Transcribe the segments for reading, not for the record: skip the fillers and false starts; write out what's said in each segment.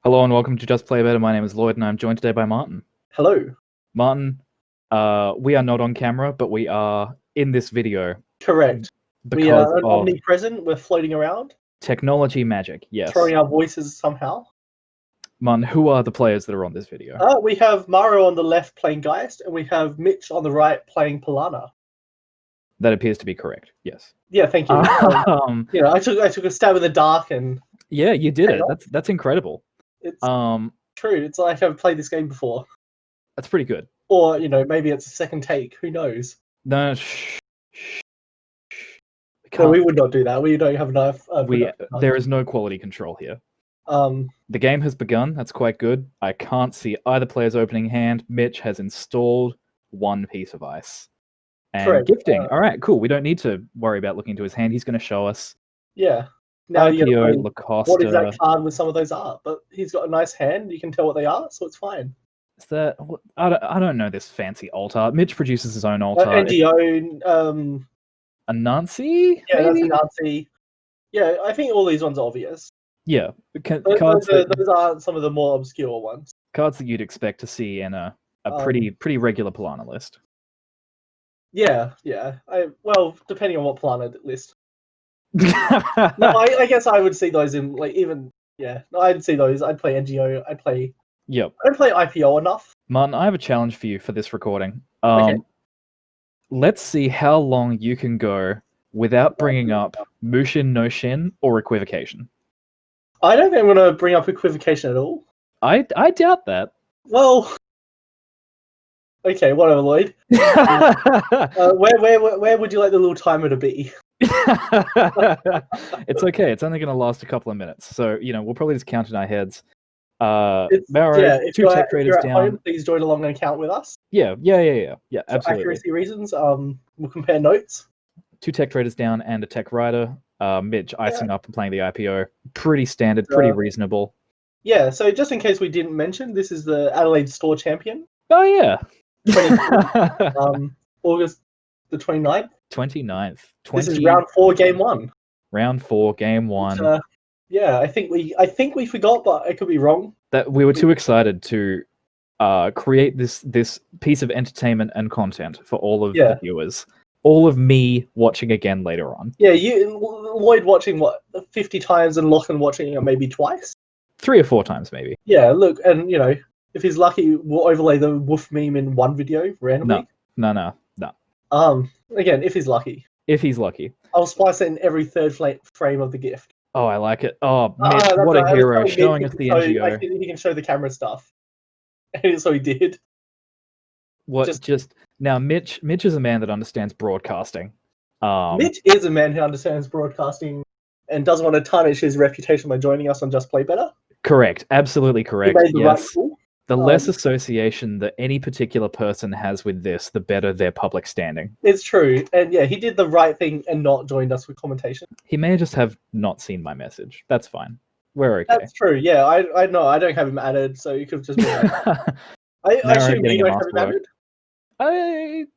Hello and welcome to Just Play Better. My name is Lloyd and I'm joined today by Martin. Hello. Martin, we are not on camera, but we are in this video. Correct. Because We are of omnipresent. We're floating around, technology magic, yes. throwing our voices somehow. Martin, who are the players that are on this video? We have Mario on the left playing Geist, and we have Mitch on the right playing Pālanā. That appears to be correct, yes. Yeah, thank you. I took a stab in the dark, and yeah, you did it. That's incredible. It's true. It's like I've played this game before. That's pretty good. Or maybe it's a second take. Who knows? No, No, we would not do that. We don't have enough. There is no quality control here. The game has begun. That's quite good. I can't see either player's opening hand. Mitch has installed one piece of ice. And correct. Gifting. All right, cool. We don't need to worry about looking into his hand. He's going to show us. Yeah. Now you IPO, know Lacoste. what exact card with some of those are, but he's got a nice hand. You can tell what they are, so it's fine. Is that? I don't know this fancy alt art. Mitch produces his own alt art. NGO. Anansi? Yeah, maybe? that's Nazi. Yeah, I think all these ones are obvious. Yeah, Those are some of the more obscure ones. Cards that you'd expect to see in a pretty regular Pālanā list. Yeah. Well, depending on what Pālanā list. No, I guess I would see those in I'd see those. I'd play NGO. I'd play. Yep. I don't play IPO enough. Martin, I have a challenge for you for this recording. Okay. Let's see how long you can go without bringing up Mushin no Shin or equivocation. I don't think I'm going to bring up equivocation at all. I doubt that. Well, okay, whatever, Lloyd. Where would you like the little timer to be? It's okay. It's only going to last a couple of minutes, so we'll probably just count in our heads. Maro, two tech traders down. Home, please join along and count with us. Yeah, absolutely. For accuracy reasons, we'll compare notes. 2 tech traders down and a tech rider. Mitch icing up and playing the IPO. Pretty standard, pretty reasonable. Yeah, so just in case we didn't mention, this is the Adelaides Store Champion. Oh, yeah. August the 29th. 29th. This is round 4, game 1. Round 4, game 1. Yeah, I think we forgot, but I could be wrong. That we were too excited to create this piece of entertainment and content for all of the viewers. All of me watching again later on. Yeah, Lloyd watching 50 times and Lachlan watching it maybe twice. 3 or 4 times maybe. Yeah, look, and if he's lucky, we'll overlay the woof meme in one video randomly. No. Again, if he's lucky. If he's lucky. I'll splice it in every third frame of the gift. Oh, I like it. Oh, Mitch, what a hero, showing us the NGO. I think he can show the camera stuff. And so he did. Now, Mitch is a man that understands broadcasting. Mitch is a man who understands broadcasting and doesn't want to tarnish his reputation by joining us on Just Play Better. Correct. Absolutely correct. He made the right call. The less association that any particular person has with this, the better their public standing. It's true. And yeah, he did the right thing and not joined us with commentation. He may just have not seen my message. That's fine. We're okay. That's true. Yeah, I know. I don't have him added, so you could have just been I assume you don't have him added?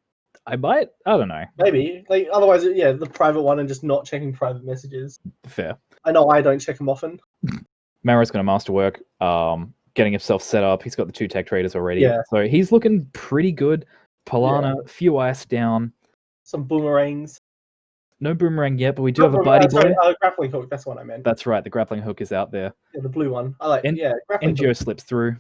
I might. I don't know. Maybe. Otherwise, the private one and just not checking private messages. Fair. I know I don't check them often. Maro's going to masterwork. Getting himself set up. He's got the 2 tech traders already. Yeah. So he's looking pretty good. Pālanā, few ice down. Some boomerangs. No boomerang yet, but we do have a bitey boy. Grappling hook, that's what I meant. That's right, the grappling hook is out there. Yeah, the blue one. I like grappling NGO hook. Slips through.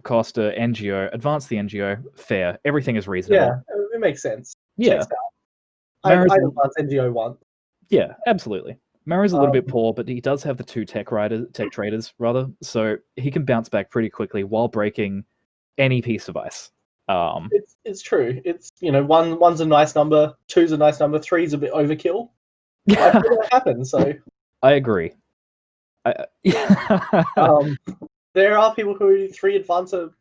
Costa, NGO, advance the NGO, fair. Everything is reasonable. Yeah, it makes sense. Yeah. I advance NGO once. Yeah, absolutely. Maro's a little bit poor, but he does have the 2 tech traders, so he can bounce back pretty quickly while breaking any piece of ice. It's true. It's one's a nice number, 2's a nice number, 3's a bit overkill. I think that happens. So I agree. There are people who 3 advance a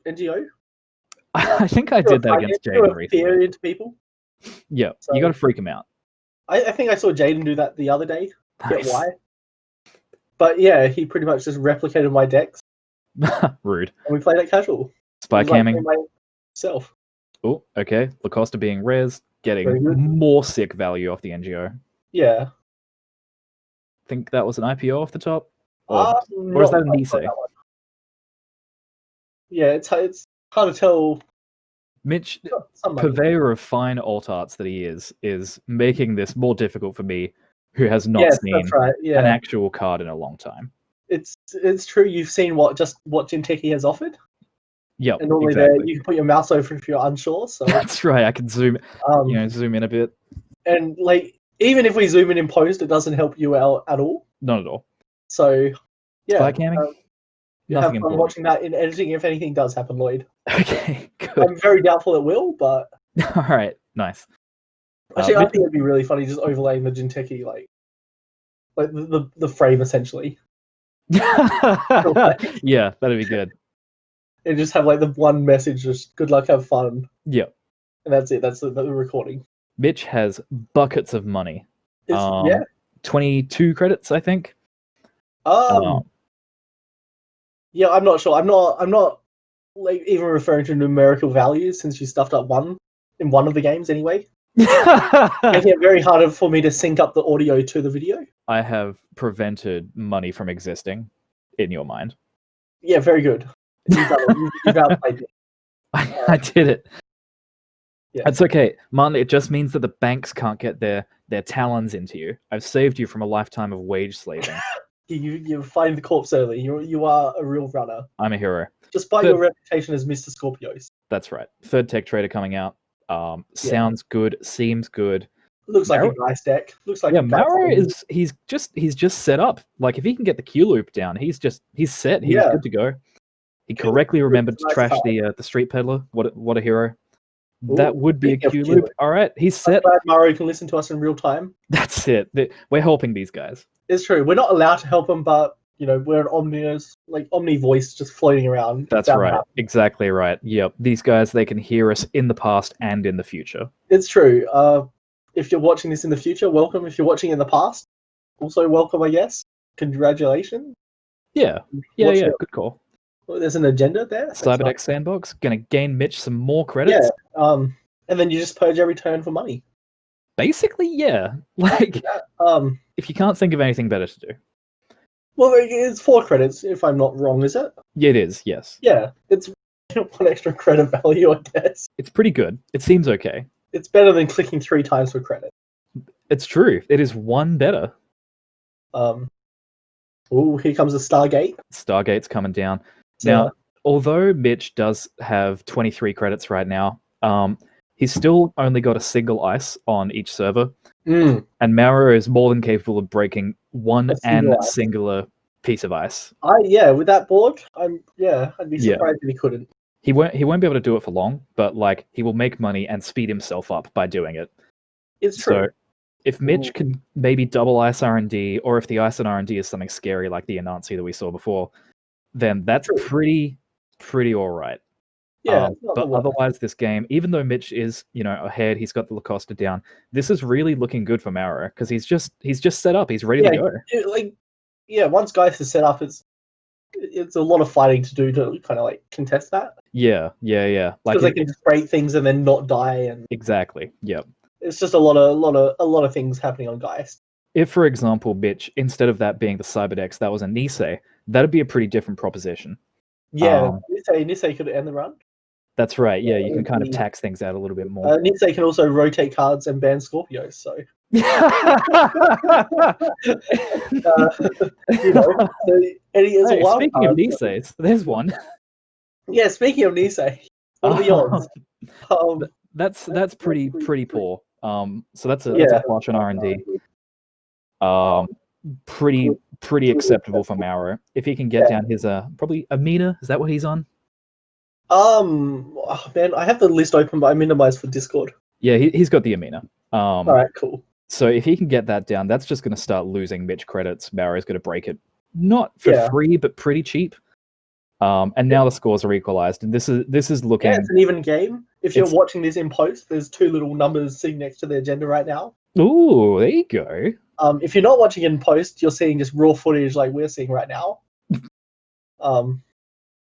NGO. I think I did that against Jaden recently. Into people. Yeah, so, you got to freak him out. I think I saw Jaden do that the other day. Nice. Get why? But yeah, he pretty much just replicated my decks. Rude. And we played it casual. Spy camming. Myself. Oh, okay. Lacoste being res, getting more sick value off the NGO. Yeah. Think that was an IPO off the top. Or is that a NISEI? Yeah, it's hard to tell. Mitch, purveyor of fine alt arts that he is making this more difficult for me, who has not seen an actual card in a long time. It's true. You've seen what Jinteki has offered. Yep, and normally exactly. there you can put your mouse over if you're unsure. So that's right. I can zoom in a bit. And like even if we zoom in post, it doesn't help you out at all. Not at all. So yeah, spy camming. Nothing have fun watching that in editing if anything does happen, Lloyd. Okay, good. I'm very doubtful it will, but all right, nice. Actually, I think it'd be really funny just overlaying the Jinteki like the frame essentially. Yeah, that'd be good. And just have like the one message, just good luck, have fun. Yeah. And that's it. That's the recording. Mitch has buckets of money. Yeah. 22 credits, I think. Yeah, I'm not sure. I'm not like even referring to numerical values since you stuffed up one in one of the games anyway. Making it very hard for me to sync up the audio to the video. I have prevented money from existing in your mind. Yeah, very good. You've outplayed me. I did it. Yeah. That's okay, Martin. It just means that the banks can't get their talons into you. I've saved you from a lifetime of wage slaving. You find the corpse early. You are a real runner. I'm a hero. Despite your reputation as Mr. Scorpios. That's right. Third tech trader coming out. Sounds good. Seems good. Looks like a nice deck. Looks like Maro is he's just set up. Like if he can get the Q loop down, he's set. He's good to go. He correctly remembered to trash the street peddler. What a hero. Ooh, that would be a Q loop. All right, he's set. I'm glad Maro can listen to us in real time. That's it. We're helping these guys. It's true. We're not allowed to help them, but we're an omni voice just floating around. That's right. Exactly right. Yep. These guys, they can hear us in the past and in the future. It's true. If you're watching this in the future, welcome. If you're watching in the past, also welcome, I guess. Congratulations. Yeah. Good call. Well, there's an agenda there. Cyberdeck Sandbox gonna gain Mitch some more credits. Yeah. And then you just purge every turn for money. Basically, yeah. Like, if you can't think of anything better to do. Well, it's 4 credits, if I'm not wrong, is it? Yeah, it is, yes. Yeah, it's 1 extra credit value, I guess. It's pretty good. It seems okay. It's better than clicking 3 times for credit. It's true. It is 1 better. Oh, here comes the Stargate. Stargate's coming down. Now, although Mitch does have 23 credits right now, he's still only got a single ice on each server. And Maro is more than capable of breaking one singular piece of ice. With that board, I'd be surprised if he couldn't. He won't be able to do it for long, but like he will make money and speed himself up by doing it. It's true. So if Mitch can maybe double ice R&D, or if the ice and R&D is something scary like the Anansi that we saw before, then that's pretty all right. Yeah, but otherwise, this game, even though Mitch is ahead, he's got the Lacosta down. This is really looking good for Maro because he's just set up. He's ready to go. Once Geist is set up, it's a lot of fighting to do to kind of like contest that. Yeah. Like because they can just break things and then not die. And exactly. Yep. It's just a lot of things happening on Geist. If, for example, Mitch, instead of that being the Cyberdex, that was a NISEI, that'd be a pretty different proposition. Yeah, NISEI could end the run. That's right. Yeah, you can kind of tax things out a little bit more. NISEI can also rotate cards and ban Scorpios. So, speaking of NISEIs, there's one. Yeah, speaking of NISEI, what are the odds? That's pretty poor. So that's a flush on R&D. Pretty acceptable for Maro. If he can get down his probably Amina, is that what he's on? Man, I have the list open, but I minimized for Discord. Yeah, he's got the Amina. All right, cool. So if he can get that down, that's just going to start losing Mitch credits. Maro's going to break it, not for free, but pretty cheap. And now the scores are equalized, and this is looking. Yeah, it's an even game. If you're watching this in post, there's 2 little numbers sitting next to the agenda right now. Ooh, there you go. If you're not watching in post, you're seeing just raw footage like we're seeing right now.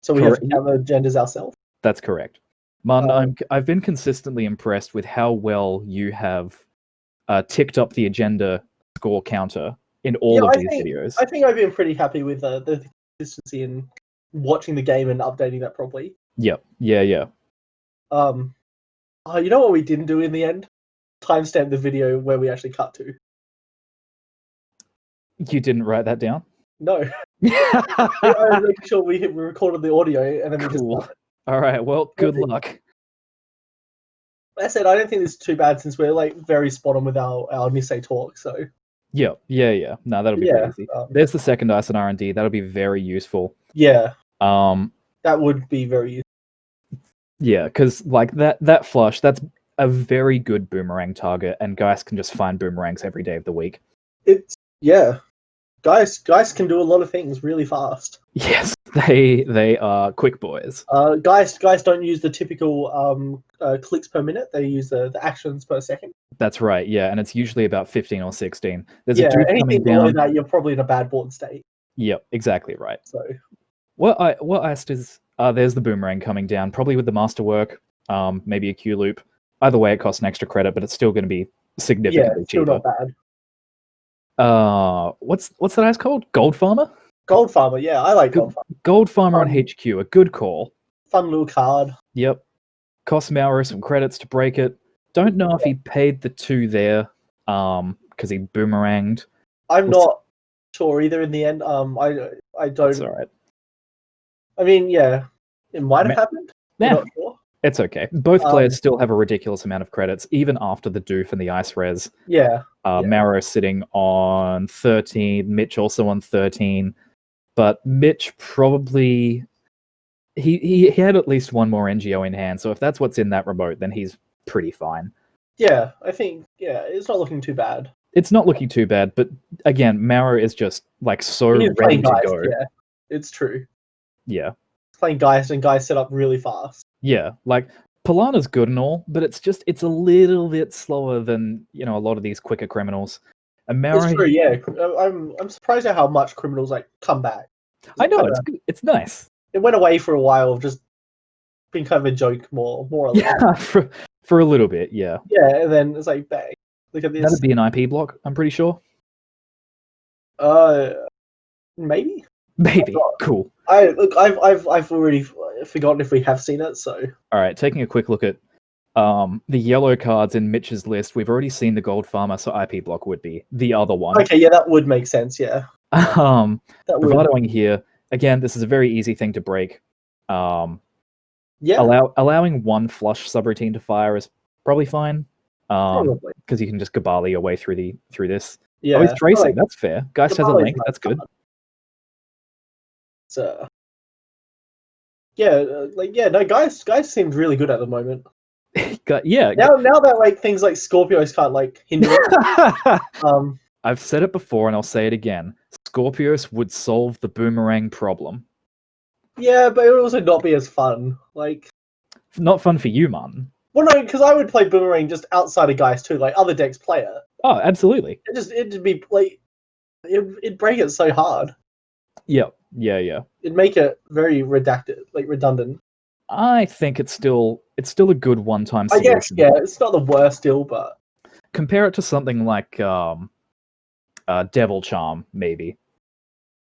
So we have to count the agendas ourselves. That's correct. Martin, I've been consistently impressed with how well you have ticked up the agenda score counter in all of these videos. I think I've been pretty happy with the consistency in watching the game and updating that properly. Yep. Yeah. You know what we didn't do in the end? Timestamp the video where we actually cut to. You didn't write that down? No. I was making sure we recorded the audio and then we just. All right. Well, good luck. I said I don't think this is too bad since we're like very spot on with our NISEI talk. So. Yeah. No, that'll be pretty easy. There's the second dice in R&D. That'll be very useful. Yeah. That would be very useful. Yeah, because like that flush, that's a very good boomerang target, and Geist can just find boomerangs every day of the week. Geist can do a lot of things really fast. Yes, they are quick boys. Geist don't use the typical clicks per minute. They use the actions per second. That's right. Yeah, and it's usually about 15 or 16. There's a dude anything below that, you're probably in a bad board state. Yep, exactly right. So, what I asked is, there's the boomerang coming down, probably with the masterwork, maybe a Q loop. Either way, it costs an extra credit, but it's still going to be significantly cheaper. Still not bad. What's that ice called? Gold Farmer? Gold Farmer, yeah, I like Gold Farmer. Gold Farmer on HQ, a good call. Fun little card. Yep. Cost Mauro some credits to break it. Don't know if he paid the 2 there, because he boomeranged. I'm not sure either in the end. I don't. That's all right. I mean, yeah, it might have happened. Yeah. Not sure. It's okay. Both players still have a ridiculous amount of credits, even after the doof and the ice res. Yeah. Mauro sitting on 13, Mitch also on 13. But Mitch probably... He had at least one more NGO in hand, so if that's what's in that remote, then he's pretty fine. Yeah, I think, it's not looking too bad. It's not looking too bad, but again, Mauro is just like so ready to go. Yeah, it's true. Yeah. Playing Geist and Geist set up really fast. Yeah, like Pālanā's good and all, but it's a little bit slower than, a lot of these quicker criminals. And Mauro, it's true, yeah. I'm surprised at how much criminals like come back. I know, it's nice. It went away for a while of just being kind of a joke more or less. Yeah, for a little bit, yeah. Yeah, and then it's like, bang, look at this. That'd be an IP block, I'm pretty sure. Maybe. Cool. I've already forgotten if we have seen it, so. All right, taking a quick look at the yellow cards in Mitch's list. We've already seen the Gold Farmer, so IP block would be the other one. Okay, yeah, that would make sense, yeah. Bravadoing here. Again, this is a very easy thing to break. Allowing one flush subroutine to fire is probably fine. Because you can just Gabali your way through this. Yeah. Oh, he's tracing. That's fair. Geist has a link. That's good. So, Geist seems really good at the moment. Yeah. Now that things like Scorpios can't hinder it. I've said it before and I'll say it again. Scorpios would solve the boomerang problem. Yeah, but it would also not be as fun. Not fun for you, Martin. Well, no, because I would play boomerang just outside of Geist too, other decks play it. Oh, absolutely. It'd be it'd break it so hard. Yeah. It'd make it very redundant. I think it's still a good one-time solution. I guess, yeah, it's not the worst still, but compare it to something like Devil Charm, maybe.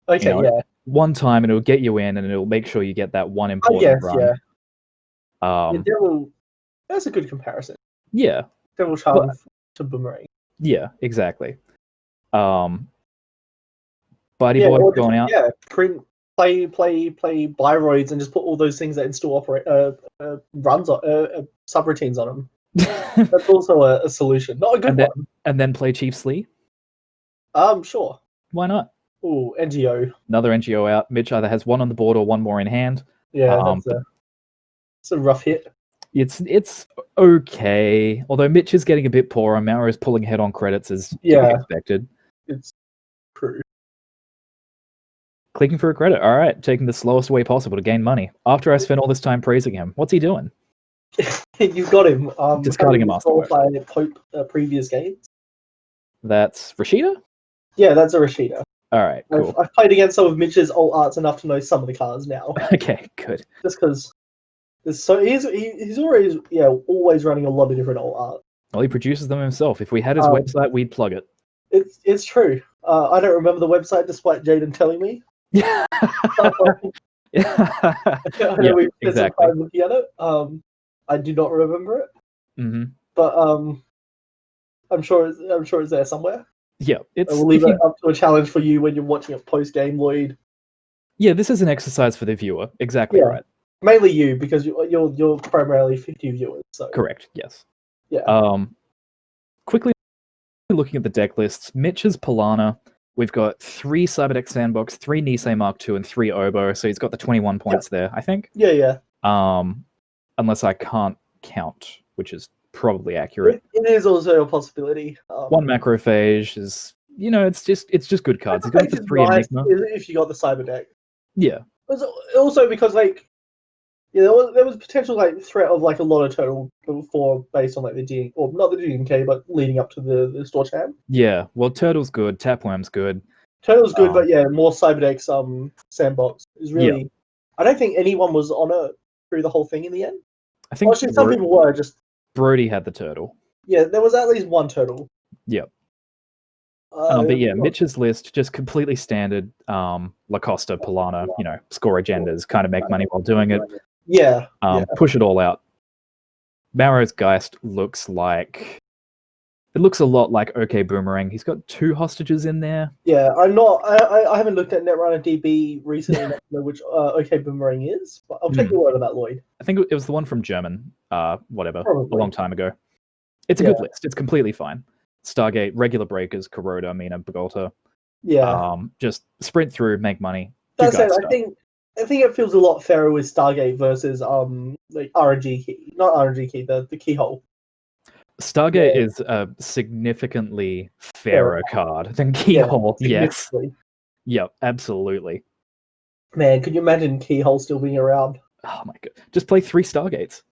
Okay, yeah. One time, and it'll get you in, and it'll make sure you get that one important run. Yeah. Devil. That's a good comparison. Yeah. Devil Charm to boomerang. Yeah, exactly. Buddy boy going out. Yeah, play Biroids and just put all those things that install runs on subroutines on them. That's also a solution. Not a good one. And then play Chief Slee? Sure. Why not? Ooh, NGO. Another NGO out. Mitch either has one on the board or one more in hand. Yeah, it's a rough hit. It's okay. Although Mitch is getting a bit poorer, Mauro's pulling ahead on credits as to be expected. It's true. Clicking for a credit. All right, taking the slowest way possible to gain money. After I spent all this time praising him, what's he doing? You've got him. Discarding him after Pope previous games. That's Rashida? Yeah, that's a Rashida. All right, cool. I've played against some of Mitch's alt arts enough to know some of the cards now. Okay, good. Just because he's always running a lot of different alt art. Well, he produces them himself. If we had his website, we'd plug it. It's true. I don't remember the website despite Jaden telling me. Yeah. I know we spent some exactly. time looking at it. I do not remember it. Mm-hmm. But I'm sure it's there somewhere. Yeah, we'll leave it up to a challenge for you when you're watching it post game, Lloyd. Yeah, this is an exercise for the viewer. Exactly right. Mainly you, because you're primarily 50 viewers. So correct. Yes. Yeah. Quickly looking at the deck lists, Mitch's Pālanā. We've got 3 Cyberdeck Sandbox, 3 NISEI Mark II, and 3 Oboe. So he's got the 21 points there, I think. Yeah. Unless I can't count, which is probably accurate. It is also a possibility. 1 Macrophage is, it's just good cards. He's got the 3 nice Enigma. If you got the Cyberdeck. Yeah. Also because there was potential threat of a lot of total before based on the DN, or not the DNK, but leading up to the Store Champ. Yeah, well, Turtle's good, Tapworm's good. Turtle's good, but more Cyberdeck's Sandbox is really. Yeah. I don't think anyone was on it through the whole thing in the end. I think some people were just. Brody had the Turtle. Yeah, there was at least 1 Turtle. Yep. But yeah, Mitch's list just completely standard. Lacosta, Pālanā, score agendas, kind of make money while doing it. Yeah. Push it all out. Marrow's Geist looks a lot like OK Boomerang. He's got 2 hostages in there. Yeah, I haven't looked at Netrunner DB recently, which OK Boomerang is. But I'll take your word on that, Lloyd. I think it was the one from German, whatever, Probably. a long time ago. It's a good list. It's completely fine. Stargate, regular breakers, Kuroda, Mina, Bogolta. Yeah. Just sprint through, make money. That's it. I think it feels a lot fairer with Stargate versus RNG key, not RNG key, the keyhole. Stargate is a significantly fairer card than Keyhole. Yes. Yep, absolutely. Man, could you imagine Keyhole still being around? Oh my god! Just play 3 Stargates.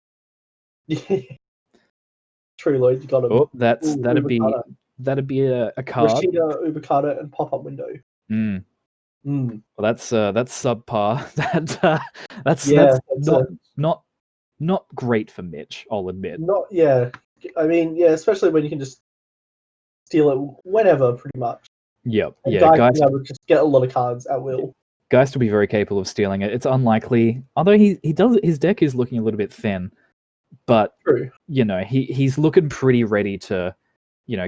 True, Lloyd. You got it. Oh, that'd be a card. Rashida, Ubicata, and pop-up window. Well, that's subpar. That's not great for Mitch. I'll admit. I mean, especially when you can just steal it whenever, pretty much. Yep. And Geist will just get a lot of cards at will. Geist will be very capable of stealing it. It's unlikely, although he does. His deck is looking a little bit thin, but true. He's looking pretty ready to,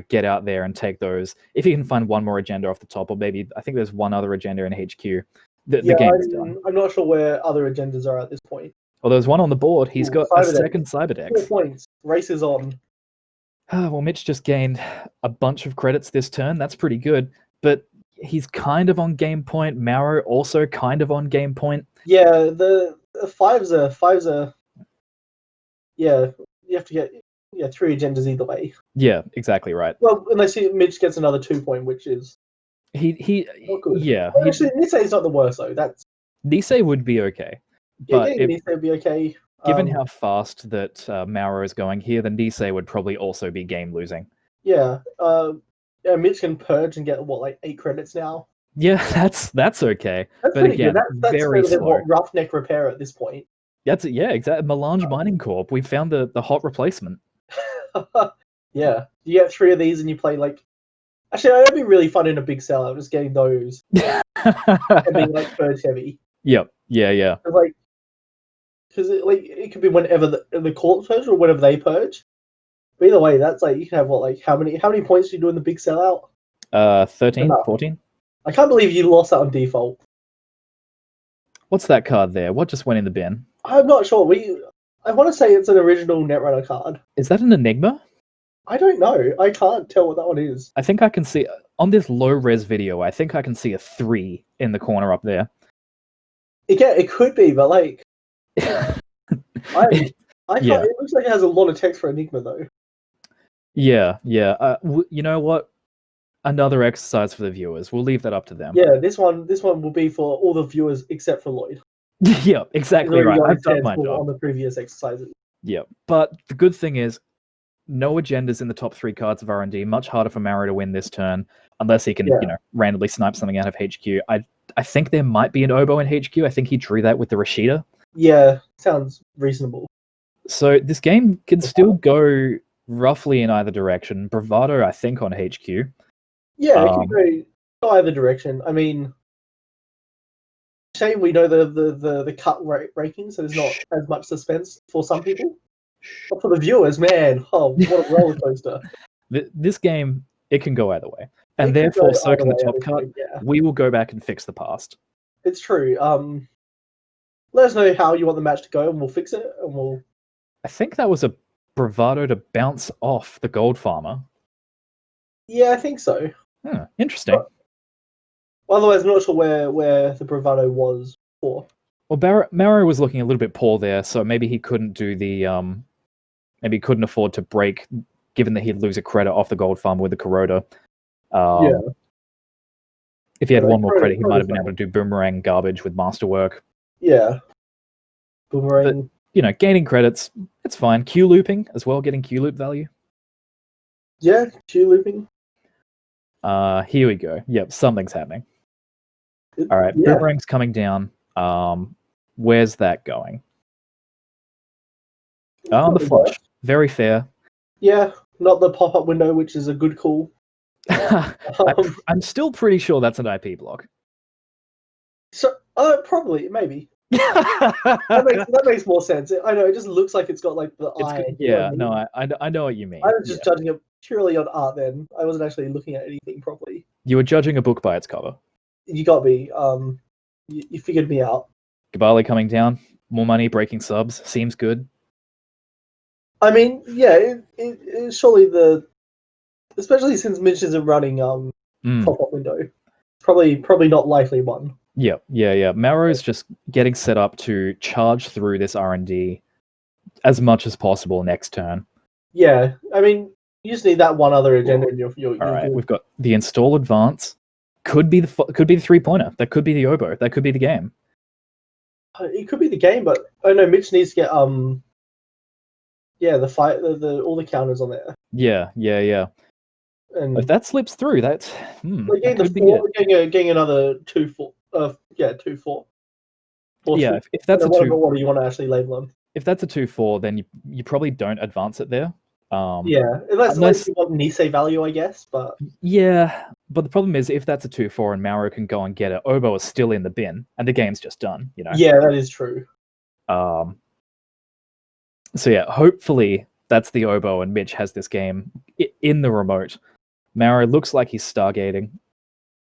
get out there and take those. If he can find 1 more agenda off the top, or maybe I think there's 1 other agenda in HQ. The game's done. I'm not sure where other agendas are at this point. Well, there's 1 on the board. He's got a second Cyberdeck. 4 points. Race is on. Well, Mitch just gained a bunch of credits this turn. That's pretty good. But he's kind of on game point. Marrow also kind of on game point. Yeah, the 5s are. Yeah, you have to get 3 agendas either way. Yeah, exactly right. Well, unless Mitch gets another 2 point, which is not good. Yeah. Well, actually, Nisei is not the worst though. Nisei would be okay. But Nisei would be okay. Given how fast that Marrow is going here, then Nisei would probably also be game losing. Yeah. Mitch can purge and get 8 credits now. Yeah, that's okay. That's but again, good. That's very slow. Roughneck Repair at this point. Exactly. Melange Mining Corp. We found the hot replacement. Yeah, you get 3 of these and you play Actually, that'd be really fun in a big sellout. Just getting those and being purge heavy. Yep. Yeah. Because it could be whenever the court purge or whenever they purge. But either way, that's you can have how many points do you do in the big sellout? 13, 14. I can't believe you lost that on default. What's that card there? What just went in the bin? I'm not sure. I want to say it's an original Netrunner card. Is that an Enigma? I don't know. I can't tell what that one is. I think I can see on this low res video. I think I can see a 3 in the corner up there. It could be, but I can't. It looks like it has a lot of text for Enigma though. Yeah. You know what? Another exercise for the viewers. We'll leave that up to them. Yeah, this one will be for all the viewers except for Lloyd. Yeah, exactly right. I've done my job on the previous exercises. Yeah, but the good thing is, no agendas in the top 3 cards of R&D. Much harder for Marrow to win this turn, unless he can, randomly snipe something out of HQ. I think there might be an Oboe in HQ. I think he drew that with the Rashida. Yeah, sounds reasonable. So this game can still go roughly in either direction. Bravado, I think, on HQ. Yeah, it can go. go either direction. I mean, shame we know the cut rankings, so there's not as much suspense for some people. But for the viewers, man, what a roller coaster. This game, it can go either way. And therefore, so can the top cut. Yeah. We will go back and fix the past. It's true. Let us know how you want the match to go, and we'll fix it. And I think that was a bravado to bounce off the gold farmer. Yeah, I think so. Interesting. But otherwise, I'm not sure where the bravado was for. Well, Maro was looking a little bit poor there, so maybe he couldn't do the maybe he couldn't afford to break, given that he'd lose a credit off the gold farmer with the Kuroda. Yeah. If he had one more credit, he might have been able to do boomerang garbage with masterwork. Yeah. Boomerang. But, gaining credits, it's fine. Q looping as well, getting Q loop value. Yeah, Q looping. Here we go. Yep, something's happening. All right, boomerang's coming down. Where's that going? The flush. Very fair. Yeah, not the pop-up window, which is a good call. I'm still pretty sure that's an IP block. So, probably, maybe. that makes more sense. I know, it just looks like it's got like the eye. Yeah, no, I know what you mean. I was just judging it purely on art then. I wasn't actually looking at anything properly. You were judging a book by its cover. You got me. You figured me out. Gabali coming down. More money, breaking subs. Seems good. I mean, yeah, it surely especially since Mitch isn't running pop-up window, probably not likely one. Yeah. Maro's just getting set up to charge through this R&D as much as possible next turn. Yeah, I mean, you just need that one other agenda, and you're all right. good. We've got the install advance. Could be the 3-pointer. That could be the oboe. That could be the game. It could be the game, but I know Mitch needs to get the fight, the all the counters on there. Yeah. And if that slips through, that's getting another 2-4. 2-4. Yeah, if that's a 2, what do you want to actually label them? If that's a 2-4, then you probably don't advance it there. Unless you want NISEI value, I guess. But yeah, but the problem is if that's a 2-4 and Maro can go and get it, oboe is still in the bin and the game's just done. Yeah, that is true. So yeah, hopefully that's the oboe and Mitch has this game in the remote. Maro looks like he's stargating.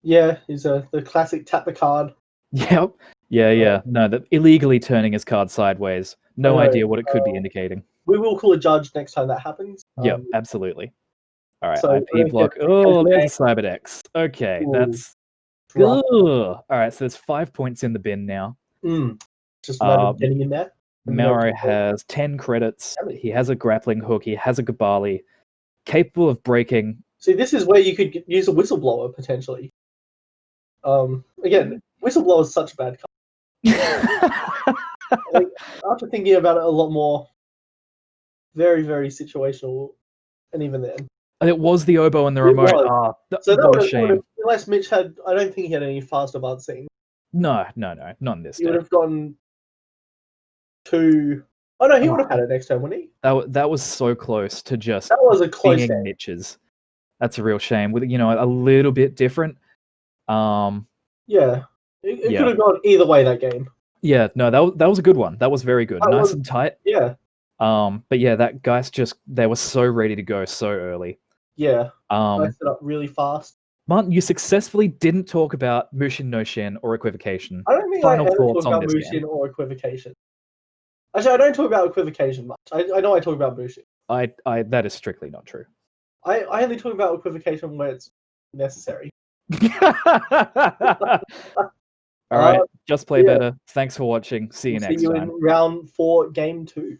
Yeah, he's the classic tap the card. Yep. Yeah. No, illegally turning his card sideways. No idea what it could be indicating. We will call a judge next time that happens. Yep, absolutely. All right, IP block. Oh, there's a Cyberdex. Okay, that's good. All right, so there's 5 points in the bin now. Just getting in there. Maro has 10 credits. He has a grappling hook. He has a Gabali, capable of breaking. See, this is where you could use a whistleblower potentially. Again, whistleblower is such a bad card. After thinking about it a lot more, very, very situational, and even then. And it was the oboe in the remote. So that was a shame. Unless Mitch I don't think he had any fast advancing. No, not in this. He would have gone to. Oh no, he would have had it next turn, wouldn't he? That was so close to just. That was a close game. Mitch's. That's a real shame. With a little bit different. Yeah, it could have gone either way that game. Yeah, no, that was a good one. That was very good. Nice and tight. Yeah. But yeah, that Geist they were so ready to go so early. Yeah. Geist it up really fast. Martin, you successfully didn't talk about Mushin no Shin or equivocation. I don't think I ever talk about Mushin or equivocation. Actually, I don't talk about equivocation much. I know I talk about Mushin. That is strictly not true. I only talk about equivocation where it's necessary. All right, just play better. Thanks for watching. See you next time. See you in round 4, game 2.